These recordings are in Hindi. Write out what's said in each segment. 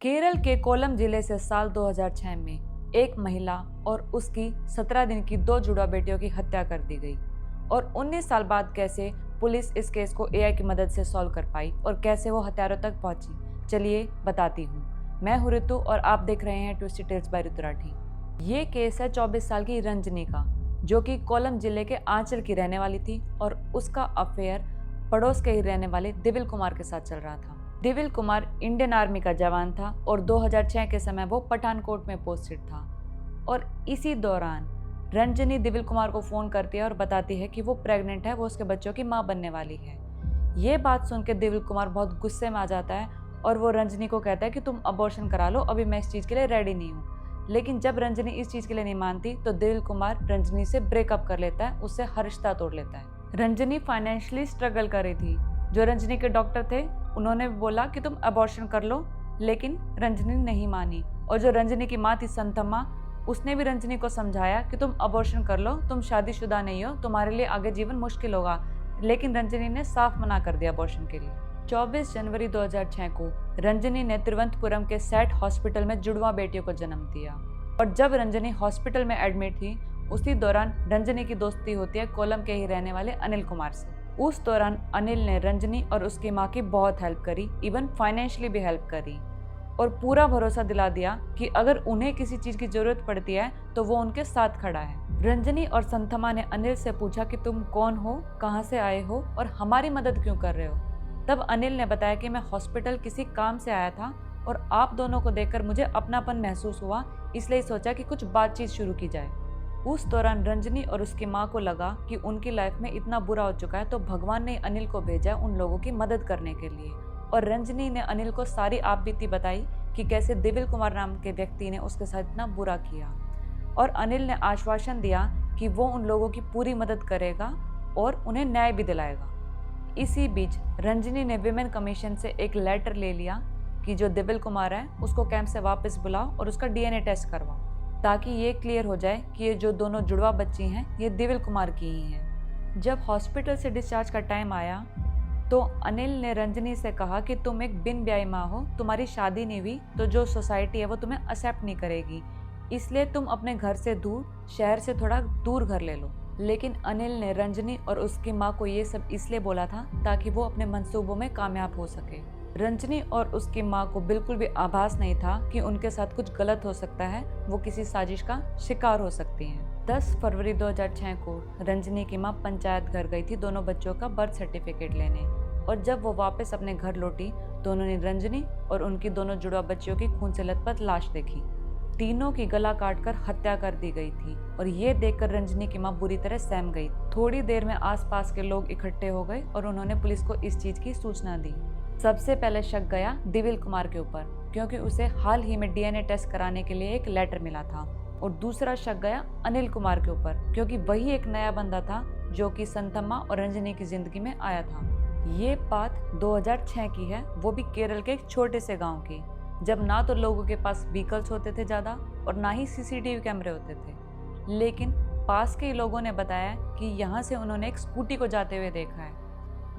केरल के कोल्लम जिले से साल 2006 में एक महिला और उसकी 17 दिन की दो जुड़वा बेटियों की हत्या कर दी गई। और 19 साल बाद कैसे पुलिस इस केस को एआई की मदद से सॉल्व कर पाई और कैसे वो हत्यारों तक पहुंची, चलिए बताती हूँ। मैं हूँ ऋतु और आप देख रहे हैं ट्विस्टेड टेल्स बाय ऋतु राठी। ये केस है 24 साल की रंजनी का, जो कि कोल्लम जिले के आंचल की रहने वाली थी और उसका अफेयर पड़ोस के ही रहने वाले दिविल कुमार के साथ चल रहा था। दिविल कुमार इंडियन आर्मी का जवान था और 2006 के समय वो पठानकोट में पोस्टेड था। और इसी दौरान रंजनी दिविल कुमार को फ़ोन करती है और बताती है कि वो प्रेग्नेंट है, वो उसके बच्चों की माँ बनने वाली है। ये बात सुन के दिविल कुमार बहुत गुस्से में आ जाता है और वो रंजनी को कहता है कि तुम अबॉर्शन करा लो, अभी मैं इस चीज़ के लिए रेडी नहीं हूँ। लेकिन जब रंजनी इस चीज़ के लिए नहीं मानती तो दिविल कुमार रंजनी से ब्रेकअप कर लेता है, उससे हर रिश्ता तोड़ लेता है। रंजनी फाइनेंशियली स्ट्रगल कर रही थी। जो रंजनी के डॉक्टर थे उन्होंने बोला कि तुम अबॉर्शन कर लो, लेकिन रंजनी नहीं मानी। और जो रंजनी की माँ थी संथम्मा, उसने भी रंजनी को समझाया कि तुम अबॉर्शन कर लो, तुम शादीशुदा नहीं हो, तुम्हारे लिए आगे जीवन मुश्किल होगा। लेकिन रंजनी ने साफ मना कर दिया अबॉर्शन के लिए। 24 जनवरी 2006 को रंजनी ने तिरुवनंतपुरम के सेट हॉस्पिटल में जुड़वा बेटियों को जन्म दिया। और जब रंजनी हॉस्पिटल में एडमिट थी, उसी दौरान रंजनी की दोस्ती होती है कोल्लम के ही रहने वाले अनिल कुमार से। उस दौरान अनिल ने रंजनी और उसकी माँ की बहुत हेल्प करी, इवन फाइनेंशियली भी हेल्प करी और पूरा भरोसा दिला दिया कि अगर उन्हें किसी चीज़ की ज़रूरत पड़ती है तो वो उनके साथ खड़ा है। रंजनी और संथमा ने अनिल से पूछा कि तुम कौन हो, कहाँ से आए हो और हमारी मदद क्यों कर रहे हो। तब अनिल ने बताया कि मैं हॉस्पिटल किसी काम से आया था और आप दोनों को देखकर मुझे अपनापन महसूस हुआ, इसलिए सोचा कि कुछ बातचीत शुरू की जाए। उस दौरान रंजनी और उसकी माँ को लगा कि उनकी लाइफ में इतना बुरा हो चुका है तो भगवान ने अनिल को भेजा उन लोगों की मदद करने के लिए। और रंजनी ने अनिल को सारी आपबीती बताई कि कैसे दिविल कुमार नाम के व्यक्ति ने उसके साथ इतना बुरा किया। और अनिल ने आश्वासन दिया कि वो उन लोगों की पूरी मदद करेगा और उन्हें न्याय भी दिलाएगा। इसी बीच रंजनी ने विमेन कमीशन से एक लेटर ले लिया कि जो दिविल कुमार है उसको कैंप से वापस बुलाओ और उसका डीएनए टेस्ट करवाओ, ताकि ये क्लियर हो जाए कि ये जो दोनों जुड़वा बच्ची हैं ये दिविल कुमार की ही हैं। जब हॉस्पिटल से डिस्चार्ज का टाइम आया तो अनिल ने रंजनी से कहा कि तुम एक बिन ब्याही माँ हो, तुम्हारी शादी नहीं हुई तो जो सोसाइटी है वो तुम्हें एक्सेप्ट नहीं करेगी, इसलिए तुम अपने घर से दूर, शहर से थोड़ा दूर घर ले लो। लेकिन अनिल ने रंजनी और उसकी माँ को ये सब इसलिए बोला था ताकि वो अपने मंसूबों में कामयाब हो सके। रंजनी और उसकी माँ को बिल्कुल भी आभास नहीं था कि उनके साथ कुछ गलत हो सकता है, वो किसी साजिश का शिकार हो सकती हैं। 10 फरवरी 2006 को रंजनी की माँ पंचायत घर गई थी दोनों बच्चों का बर्थ सर्टिफिकेट लेने। और जब वो वापस अपने घर लौटी तो उन्होंने रंजनी और उनकी दोनों जुड़वा बच्चियों की खून से लथपथ लाश देखी। तीनों की गला काटकर हत्या कर दी गई थी और ये देखकर रंजनी की माँ बुरी तरह सहम गई। थोड़ी देर में आसपास के लोग इकट्ठे हो गए और उन्होंने पुलिस को इस चीज की सूचना दी। सबसे पहले शक गया दिविल कुमार के ऊपर, क्योंकि उसे हाल ही में डीएनए टेस्ट कराने के लिए एक लेटर मिला था। और दूसरा शक गया अनिल कुमार के ऊपर, क्योंकि वही एक नया बंदा था जो कि संथम्मा और रंजनी की जिंदगी में आया था। ये बात 2006 की है, वो भी केरल के एक छोटे से गांव की, जब ना तो लोगों के पास व्हीकल्स होते थे ज़्यादा और ना ही सीसीटीवी कैमरे होते थे। लेकिन पास के लोगों ने बताया कि यहाँ से उन्होंने एक स्कूटी को जाते हुए देखा है।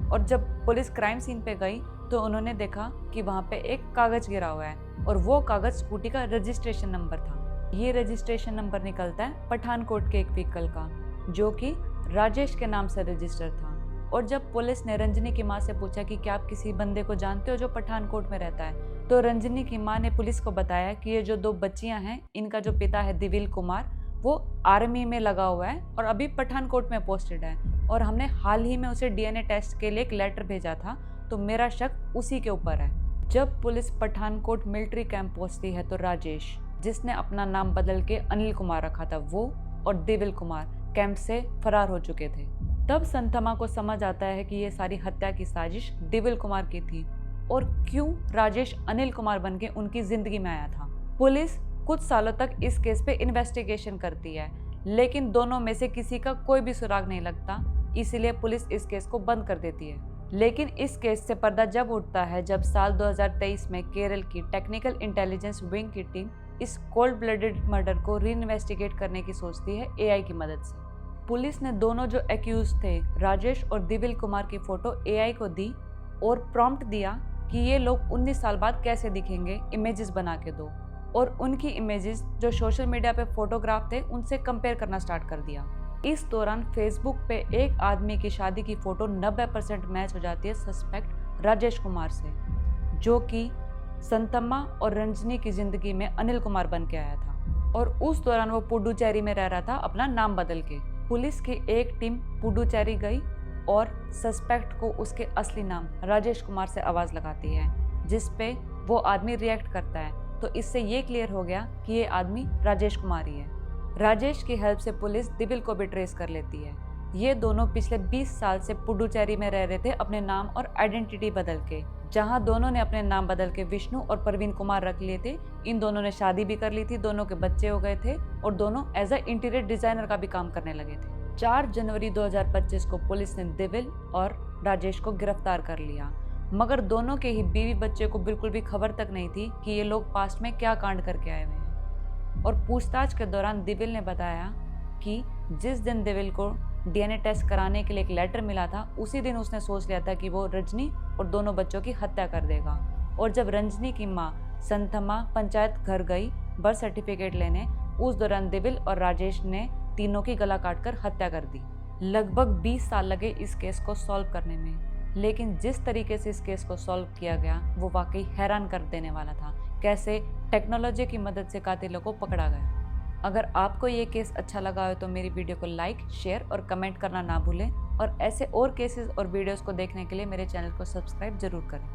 और जब पुलिस क्राइम सीन पे गई तो उन्होंने देखा कि वहाँ पे एक कागज़ गिरा हुआ है और वो कागज़ स्कूटी का रजिस्ट्रेशन नंबर था। ये रजिस्ट्रेशन नंबर निकलता है पठानकोट के एक व्हीकल का, जो कि राजेश के नाम से रजिस्टर था। और जब पुलिस ने रंजनी की माँ से पूछा कि क्या आप किसी बंदे को जानते हो जो पठानकोट में रहता है, तो रंजनी की माँ ने पुलिस को बताया कि ये जो दो बच्चियाँ हैं, इनका जो पिता है दिविल कुमार, वो आर्मी में लगा हुआ है और अभी पठानकोट में पोस्टेड है और हमने हाल ही में उसे डीएनए टेस्ट के लिए एक लेटर भेजा था, तो मेरा शक उसी के ऊपर है। जब पुलिस पठानकोट मिलिट्री कैंप पहुंचती है तो राजेश, जिसने अपना नाम बदल के अनिल कुमार रखा था, वो और दिविल कुमार कैंप से फरार हो चुके थे। तब संथमा को समझ आता है कि ये सारी हत्या की साजिश दिविल कुमार की थी और क्यों राजेश अनिल कुमार बन के उनकी जिंदगी में आया था। पुलिस कुछ सालों तक इस केस पे इन्वेस्टिगेशन करती है, लेकिन दोनों में से किसी का कोई भी सुराग नहीं लगता, इसीलिए पुलिस इस केस को बंद कर देती है। लेकिन इस केस से पर्दा जब उठता है जब साल 2023 में केरल की टेक्निकल इंटेलिजेंस विंग की टीम इस कोल्ड ब्लडेड मर्डर को री इन्वेस्टिगेट करने की सोचती है एआई की मदद से। पुलिस ने दोनों जो एक्यूज थे, राजेश और दिविल कुमार की फोटो एआई को दी और प्रॉम्प्ट दिया कि ये लोग 19 साल बाद कैसे दिखेंगे, इमेजेस बना के दो। और उनकी इमेजेस जो सोशल मीडिया पे फोटोग्राफ थे उनसे कंपेयर करना स्टार्ट कर दिया। इस दौरान फेसबुक पे एक आदमी की शादी की फोटो 90% मैच हो जाती है सस्पेक्ट राजेश कुमार से, जो कि संतम्मा और रंजनी की जिंदगी में अनिल कुमार बन के आया था। और उस दौरान वो पुडुचेरी में रह रहा था अपना नाम बदल के। पुलिस की एक टीम पुडुचेरी गई और सस्पेक्ट को उसके असली नाम राजेश कुमार से आवाज़ लगाती है, जिस पे वो आदमी रिएक्ट करता है। तो इससे ये क्लियर हो गया कि ये आदमी राजेश कुमार ही है। राजेश की हेल्प से पुलिस दिविल को भी ट्रेस कर लेती है। ये दोनों पिछले 20 साल से पुडुचेरी में रह रहे थे अपने नाम और आइडेंटिटी बदल के, जहां दोनों ने अपने नाम बदल के विष्णु और प्रवीण कुमार रख लिए थे। इन दोनों ने शादी भी कर ली थी, दोनों के बच्चे हो गए थे और दोनों एज अ इंटीरियर डिजाइनर का भी काम करने लगे थे। 4 जनवरी 2025 को पुलिस ने दिविल और राजेश को गिरफ्तार कर लिया, मगर दोनों के ही बीवी बच्चे को बिल्कुल भी खबर तक नहीं थी कि ये लोग पास्ट में क्या कांड करके आए हुए हैं। और पूछताछ के दौरान दिविल ने बताया कि जिस दिन दिविल को डीएनए टेस्ट कराने के लिए एक लेटर मिला था, उसी दिन उसने सोच लिया था कि वो रजनी और दोनों बच्चों की हत्या कर देगा। और जब रंजनी की माँ संतम्मा पंचायत घर गई बर्थ सर्टिफिकेट लेने, उस दौरान दिविल और राजेश ने तीनों की गला काटकर हत्या कर दी। लगभग 20 साल लगे इस केस को सॉल्व करने में, लेकिन जिस तरीके से इस केस को सॉल्व किया गया वो वाकई हैरान कर देने वाला था। कैसे टेक्नोलॉजी की मदद से कातिलों को पकड़ा गया। अगर आपको ये केस अच्छा लगा हो तो मेरी वीडियो को लाइक, शेयर और कमेंट करना ना भूलें। और ऐसे और केसेस और वीडियोस को देखने के लिए मेरे चैनल को सब्सक्राइब जरूर करें।